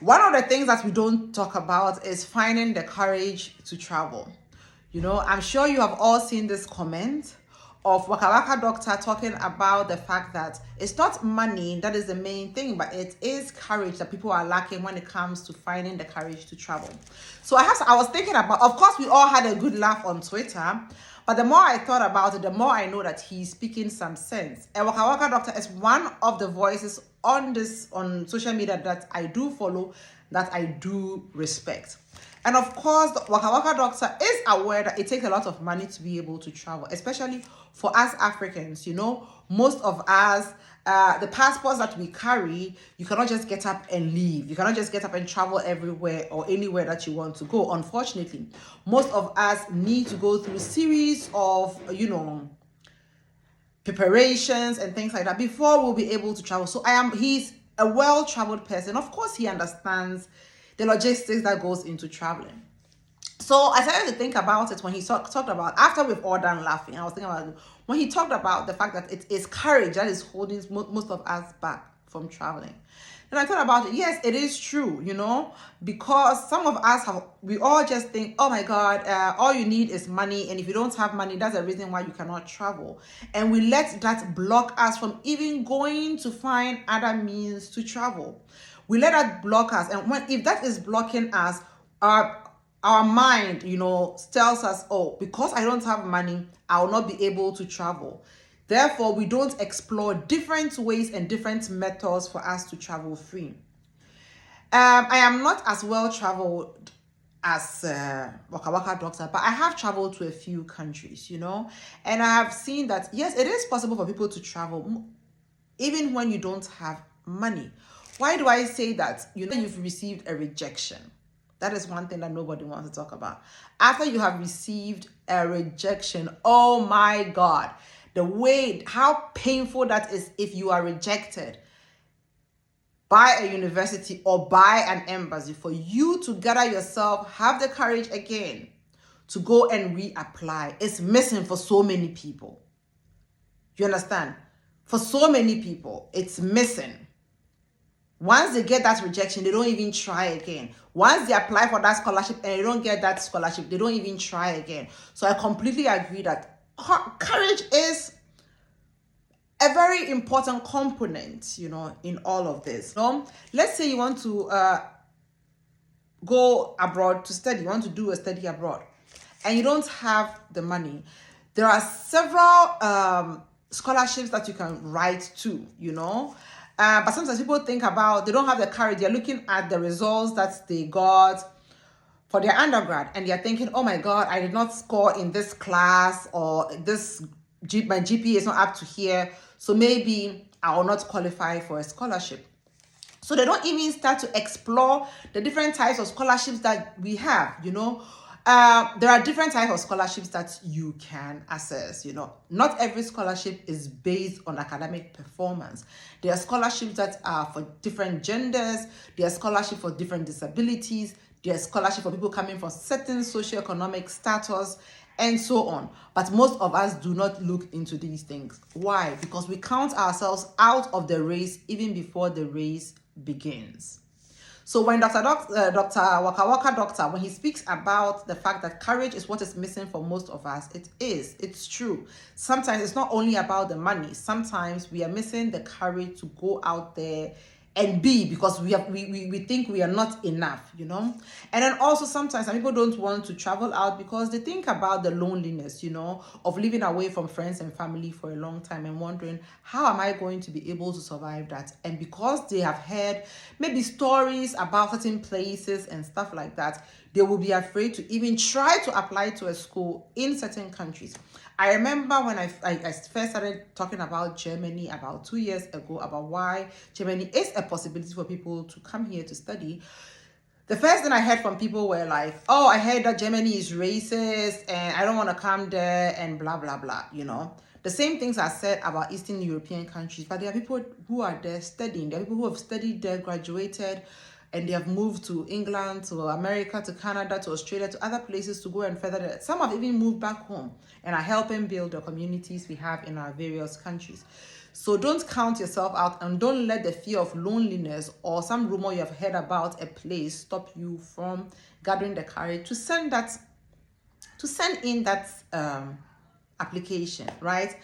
One of the things that we don't talk about is finding the courage to travel. I'm sure you have all seen this comment of Waka Waka Doctor talking about the fact that it's not money that is the main thing, but it is courage that people are lacking when it comes to finding the courage to travel. So I was thinking about, of course, we all had a good laugh on Twitter, but the more I thought about it, the more I know that he's speaking some sense. And Waka Waka Doctor is one of the voices on social media that I do follow, that I do respect. And of course, the Waka Waka Doctor is aware that it takes a lot of money to be able to travel, especially for us Africans. Most of us, the passports that we carry, you cannot just get up and leave. You cannot just get up and travel everywhere or anywhere that you want to go. Unfortunately, most of us need to go through a series of, preparations and things like that before we'll be able to travel. So he's a well-traveled person. Of course, he understands the logistics that goes into traveling. So I started to think about it when he talked about, after we've all done laughing, I was thinking about it, when he talked about the fact that it is courage that is holding most of us back from traveling. And I thought about it. Yes, it is true, because some of us we all just think, oh my God, all you need is money. And if you don't have money, that's the reason why you cannot travel. And we let that block us from even going to find other means to travel. We let that block us. And if that is blocking us, our mind, tells us, oh, because I don't have money, I will not be able to travel. Therefore, we don't explore different ways and different methods for us to travel free. I am not as well traveled as Waka Waka Doctor, but I have traveled to a few countries, and I have seen that, yes, it is possible for people to travel even when you don't have money. Why do I say that? You've received a rejection. That is one thing that nobody wants to talk about. After you have received a rejection, oh my God, how painful that is if you are rejected by a university or by an embassy, for you to gather yourself, have the courage again to go and reapply. It's missing for so many people. You understand? For so many people, it's missing. Once they get that rejection, they don't even try again. Once they apply for that scholarship and they don't get that scholarship, they don't even try again. So I completely agree that courage is a very important component, in all of this. Let's say you want to go abroad to study, you want to do a study abroad, and you don't have the money. There are several scholarships that you can write to, but sometimes people think about, they don't have the courage. They're looking at the results that they got for their undergrad, and they're thinking, oh my God, I did not score in this class, or my GPA is not up to here, so maybe I will not qualify for a scholarship. So they don't even start to explore the different types of scholarships that we have, there are different types of scholarships that you can access. Not every scholarship is based on academic performance. There are scholarships that are for different genders. There are scholarships for different disabilities. There are scholarships for people coming from certain socioeconomic status, and so on. But most of us do not look into these things. Why? Because we count ourselves out of the race even before the race begins. So when Dr. Waka Waka Doctor, when he speaks about the fact that courage is what is missing for most of us, it's true. Sometimes it's not only about the money. Sometimes we are missing the courage to go out there and be, because we think we are not enough, And then also sometimes some people don't want to travel out because they think about the loneliness, of living away from friends and family for a long time and wondering, how am I going to be able to survive that? And because they have heard maybe stories about certain places and stuff like that, they will be afraid to even try to apply to a school in certain countries. I remember when I first started talking about Germany about 2 years ago, about why Germany is a possibility for people to come here to study. The first thing I heard from people were like, oh, I heard that Germany is racist and I don't want to come there and blah, blah, blah, The same things are said about Eastern European countries, but there are people who are there studying. There are people who have studied there, graduated, and they have moved to England, to America, to Canada, to Australia, to other places to go and further. Some have even moved back home and are helping build the communities we have in our various countries. So don't count yourself out, and don't let the fear of loneliness or some rumor you have heard about a place stop you from gathering the courage to send in that application, right?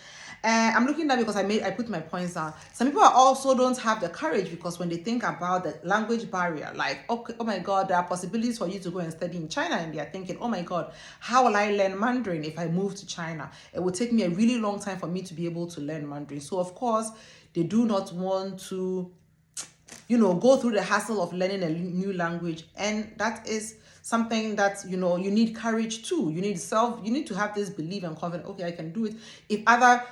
I'm looking at that because I put my points down. Some people also don't have the courage because when they think about the language barrier, like, okay, oh my God, there are possibilities for you to go and study in China, and they are thinking, oh my God, how will I learn Mandarin if I move to China? It will take me a really long time for me to be able to learn Mandarin. So of course, they do not want to, go through the hassle of learning a new language, and that is something that you need courage too. You need to have this belief and confidence. Okay, I can do it. If other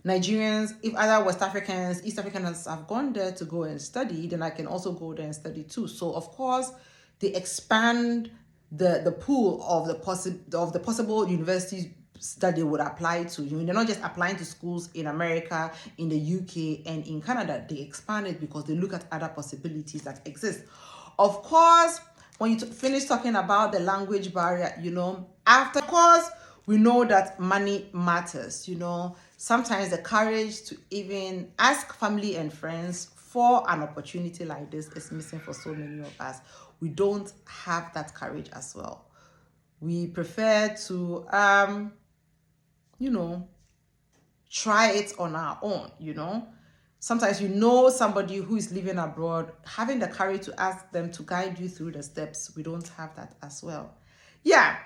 Nigerians, if other West Africans, East Africans have gone there to go and study, then I can also go there and study too. So of course, they expand the pool of the possible universities that they would apply to. They're not just applying to schools in America, in the UK, and in Canada. They expand it because they look at other possibilities that exist. Of course, when you finish talking about the language barrier, after course, we know that money matters. Sometimes the courage to even ask family and friends for an opportunity like this is missing for so many of us. We don't have that courage as well. We prefer to try it on our own. Sometimes somebody who is living abroad, having the courage to ask them to guide you through the steps. We don't have that as well. Yeah.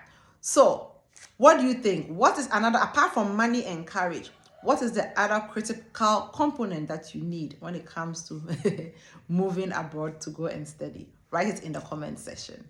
So what do you think? What is another, apart from money and courage, what is the other critical component that you need when it comes to moving abroad to go and study? Write it in the comment section.